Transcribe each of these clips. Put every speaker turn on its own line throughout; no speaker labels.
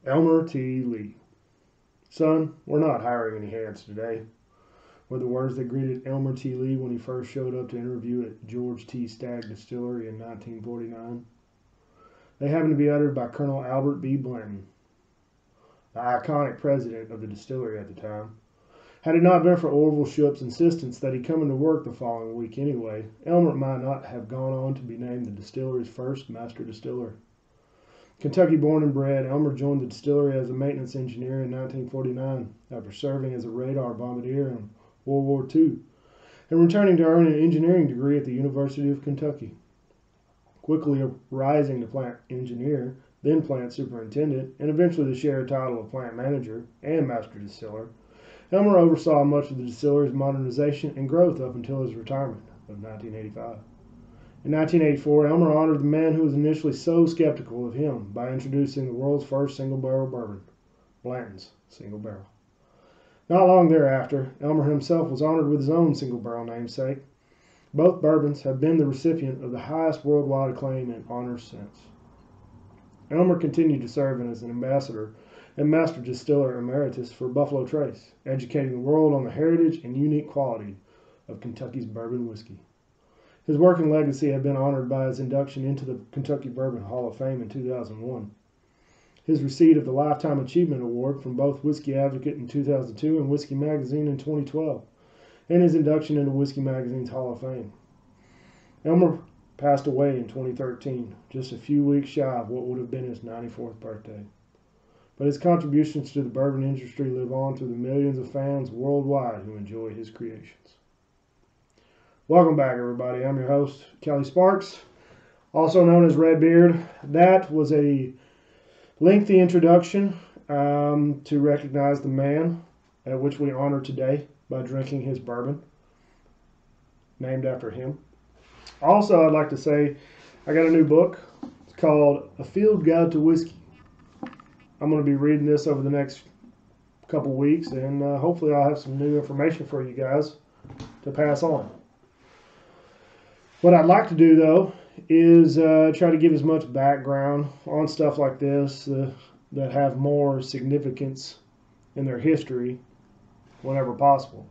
Elmer T. Lee. Son, we're not hiring any hands today, were the words that greeted Elmer T. Lee when he first showed up to interview at George T. Stagg Distillery in 1949. They happened to be uttered by Colonel Albert B. Blanton, the iconic president of the distillery at the time. Had it not been for Orville Shup's insistence that he come into work the following week anyway, Elmer might not have gone on to be named the distillery's first master distiller. Kentucky born and bred, Elmer joined the distillery as a maintenance engineer in 1949 after serving as a radar bombardier in World War II and returning to earn an engineering degree at the University of Kentucky. Quickly rising to plant engineer, then plant superintendent, and eventually the shared title of plant manager and master distiller, Elmer oversaw much of the distillery's modernization and growth up until his retirement of 1985. In 1984, Elmer honored the man who was initially so skeptical of him by introducing the world's first single-barrel bourbon, Blanton's Single Barrel. Not long thereafter, Elmer himself was honored with his own single-barrel namesake. Both bourbons have been the recipient of the highest worldwide acclaim and honors since. Elmer continued to serve as an ambassador and master distiller emeritus for Buffalo Trace, educating the world on the heritage and unique quality of Kentucky's bourbon whiskey. His working legacy had been honored by his induction into the Kentucky Bourbon Hall of Fame in 2001, his receipt of the Lifetime Achievement Award from both Whiskey Advocate in 2002 and Whiskey Magazine in 2012, and his induction into Whiskey Magazine's Hall of Fame. Elmer passed away in 2013, just a few weeks shy of what would have been his 94th birthday. But his contributions to the bourbon industry live on through the millions of fans worldwide who enjoy his creations. Welcome back, everybody. I'm your host, Kelly Sparks, also known as Redbeard. That was a lengthy introduction to recognize the man at which we honor today by drinking his bourbon, named after him. Also, I'd like to say I got a new book. It's called A Field Guide to Whiskey. I'm going to be reading this over the next couple weeks, and hopefully I'll have some new information for you guys to pass on. What I'd like to do, though, is try to give as much background on stuff like this that have more significance in their history whenever possible.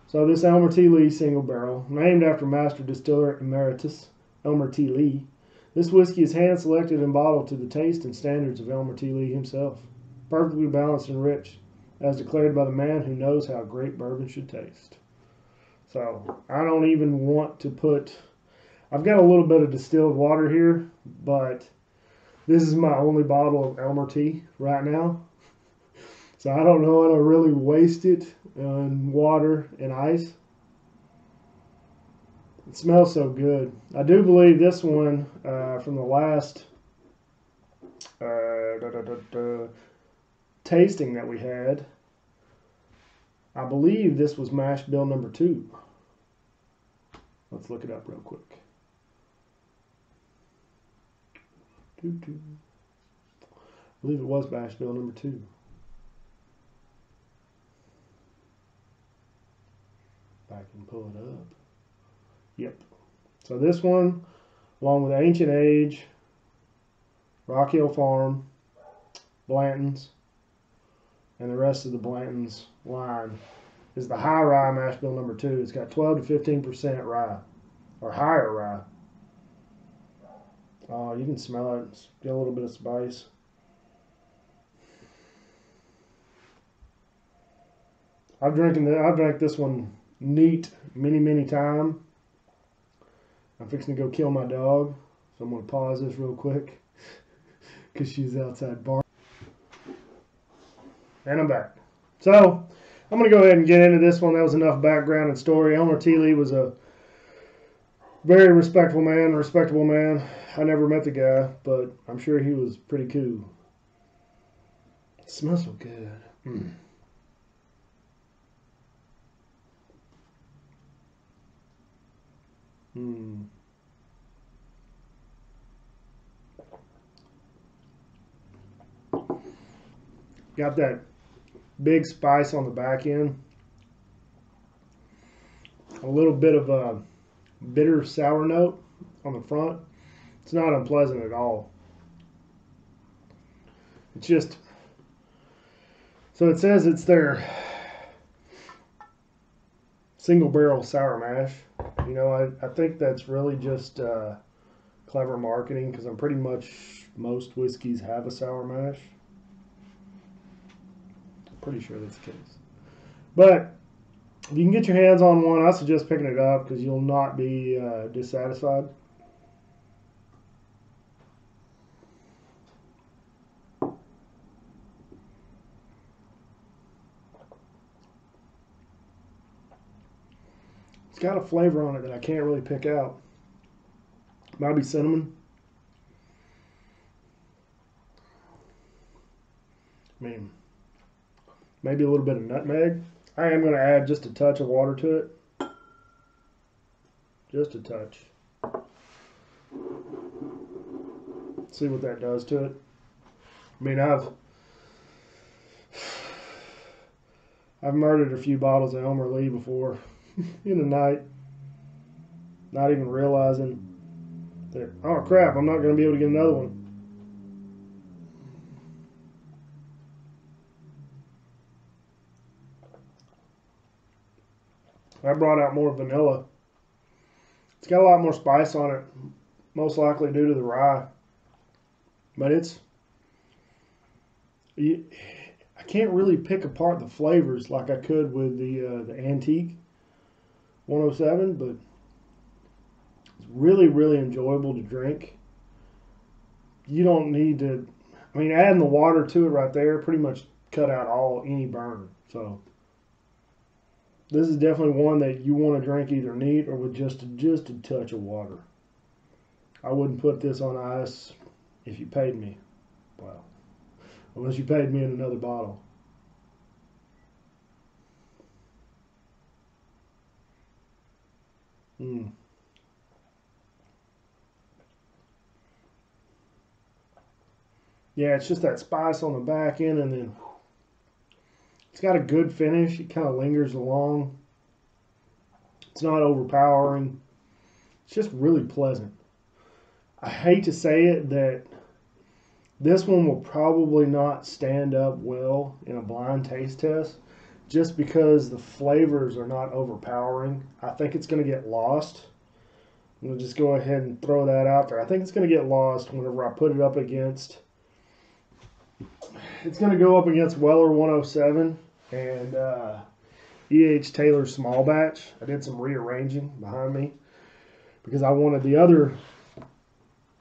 So this Elmer T. Lee Single Barrel, named after Master Distiller Emeritus Elmer T. Lee, this whiskey is hand-selected and bottled to the taste and standards of Elmer T. Lee himself, perfectly balanced and rich, as declared by the man who knows how great bourbon should taste. So I don't even want to put, I've got a little bit of distilled water here, but this is my only bottle of Elmer T. right now. So I don't know how to really waste it on water and ice. It smells so good. I do believe this one from the last tasting that we had, I believe this was mash bill number 2. Let's look it up real quick. I believe it was mash bill number 2. If I can pull it up. Yep. So this one, along with Ancient Age, Rock Hill Farm, Blanton's, and the rest of the Blanton's line, is the high rye mash bill number 2. It's got 12 to 15% rye, or higher rye. Oh, you can smell it. It's got a little bit of spice. I've drank this one neat many times. I'm fixing to go kill my dog, so I'm going to pause this real quick because she's outside barking. And I'm back. So I'm going to go ahead and get into this one. That was enough background and story. Elmer T. Lee was a very respectable man. I never met the guy, but I'm sure he was pretty cool. It smells so good. Got that big spice on the back end. A little bit of a bitter sour note on the front. It's not unpleasant at all. It's just, so it says it's their single barrel sour mash. You know, I think that's really just clever marketing, because I'm pretty much, most whiskeys have a sour mash. Pretty sure that's the case. But if you can get your hands on one, I suggest picking it up, because you'll not be dissatisfied. It's got a flavor on it that I can't really pick out. Might be cinnamon. I mean, maybe a little bit of nutmeg. I am going to add just a touch of water to it. Just a touch. See what that does to it. I mean, I've murdered a few bottles of Elmer Lee before in the night, not even realizing that, oh crap, I'm not going to be able to get another one. I brought out more vanilla. It's got a lot more spice on it, most likely due to the rye. But I can't really pick apart the flavors like I could with the Antique 107, but it's really, really enjoyable to drink. You don't need to, I mean, adding the water to it right there pretty much cut out any burn. So this is definitely one that you want to drink either neat or with just a touch of water. I wouldn't put this on ice if you paid me. Well, unless you paid me in another bottle. Yeah, it's just that spice on the back end, and then it's got a good finish. It kind of lingers along. It's not overpowering. It's just really pleasant. I hate to say it, that this one will probably not stand up well in a blind taste test, just because the flavors are not overpowering. I think it's going to get lost. I'm going to just go ahead and throw that out there. I think it's going to get lost whenever I put it up against. It's going to go up against Weller 107 and E.H. Taylor Small Batch. I did some rearranging behind me because I wanted the other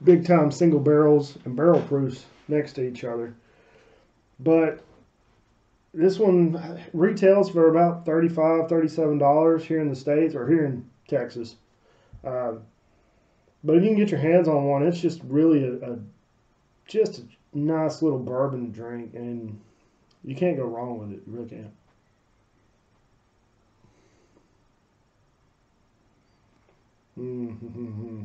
big time single barrels and barrel proofs next to each other. But this one retails for about $35, $37 here in the States, or here in Texas. But if you can get your hands on one, it's just really just a nice little bourbon drink, and you can't go wrong with it. You really can't. Mm-hmm.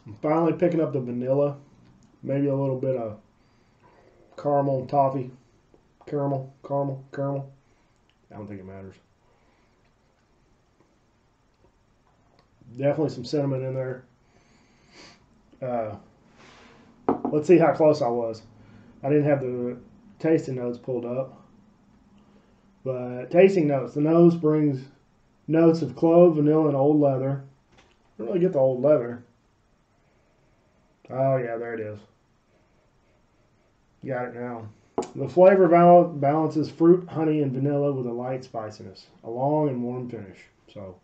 I'm finally picking up the vanilla, maybe a little bit of caramel and toffee. Caramel. I don't think it matters. Definitely some cinnamon in there. Let's see how close I was. I didn't have the tasting notes pulled up. But tasting notes. The nose brings notes of clove, vanilla, and old leather. I don't really get the old leather. Oh, yeah, there it is. Got it now. The flavor balances fruit, honey, and vanilla with a light spiciness, a long and warm finish. So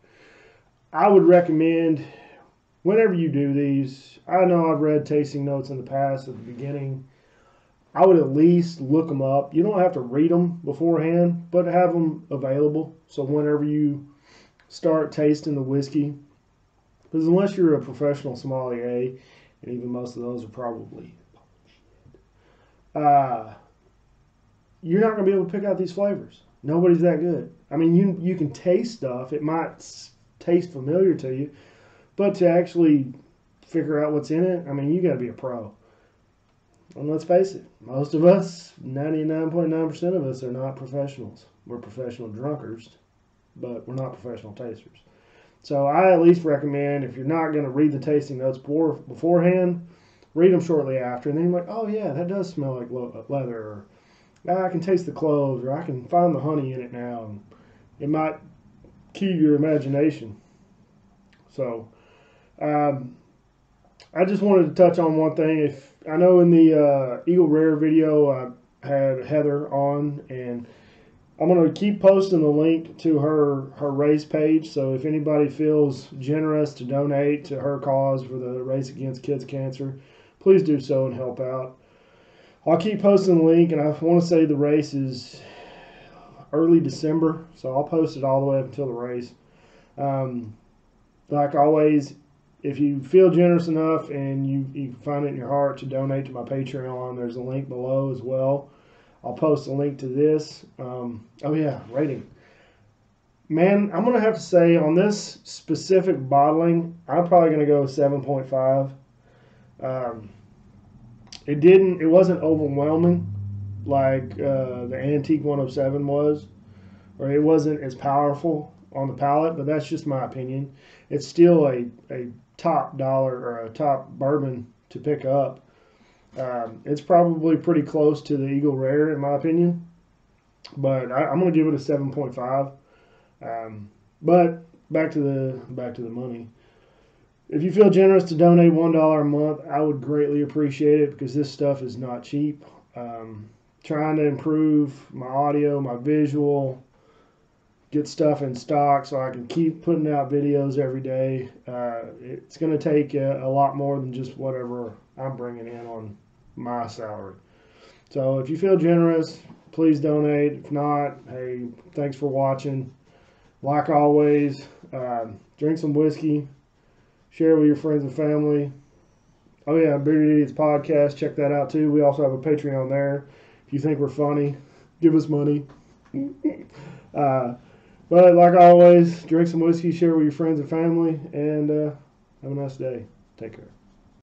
I would recommend, whenever you do these, I know I've read tasting notes in the past at the beginning. I would at least look them up. You don't have to read them beforehand, but have them available. So whenever you start tasting the whiskey, because unless you're a professional sommelier, and even most of those are probably you're not going to be able to pick out these flavors. Nobody's that good. I mean, you can taste stuff. It might taste familiar to you, but to actually figure out what's in it, I mean, you got to be a pro. And let's face it, most of us, 99.9% of us, are not professionals. We're professional drunkards, but we're not professional tasters. So I at least recommend, if you're not going to read the tasting notes beforehand, read them shortly after, and then you're like, oh yeah, that does smell like leather, or I can taste the cloves, or I can find the honey in it now. And it might cue your imagination. So I just wanted to touch on one thing. If I know in the Eagle Rare video I had Heather on, and I'm going to keep posting the link to her race page. So if anybody feels generous to donate to her cause for the race against kids cancer, please do so and help out. I'll keep posting the link, and I want to say the race is early December, so I'll post it all the way up until the race. Like always, if you feel generous enough and you find it in your heart to donate to my Patreon, there's a link below as well. I'll post a link to this. Oh yeah, rating. Man, I'm going to have to say on this specific bottling, I'm probably going to go 7.5. It wasn't overwhelming like the Antique 107 was, or it wasn't as powerful on the palate, but that's just my opinion. It's still a top dollar or a top bourbon to pick up. It's probably pretty close to the Eagle Rare in my opinion, but I'm going to give it a 7.5. But back to the money. If you feel generous to donate $1 a month, I would greatly appreciate it, because this stuff is not cheap. Trying to improve my audio, my visual, get stuff in stock so I can keep putting out videos every day. It's going to take a lot more than just whatever I'm bringing in on my salary. So if you feel generous, please donate. If not, hey, thanks for watching. Like always, drink some whiskey, share with your friends and family. Oh yeah, Bearded Idiots Podcast, check that out too. We also have a Patreon there. If you think we're funny, give us money. But like always, drink some whiskey, share with your friends and family, and have a nice day. Take care.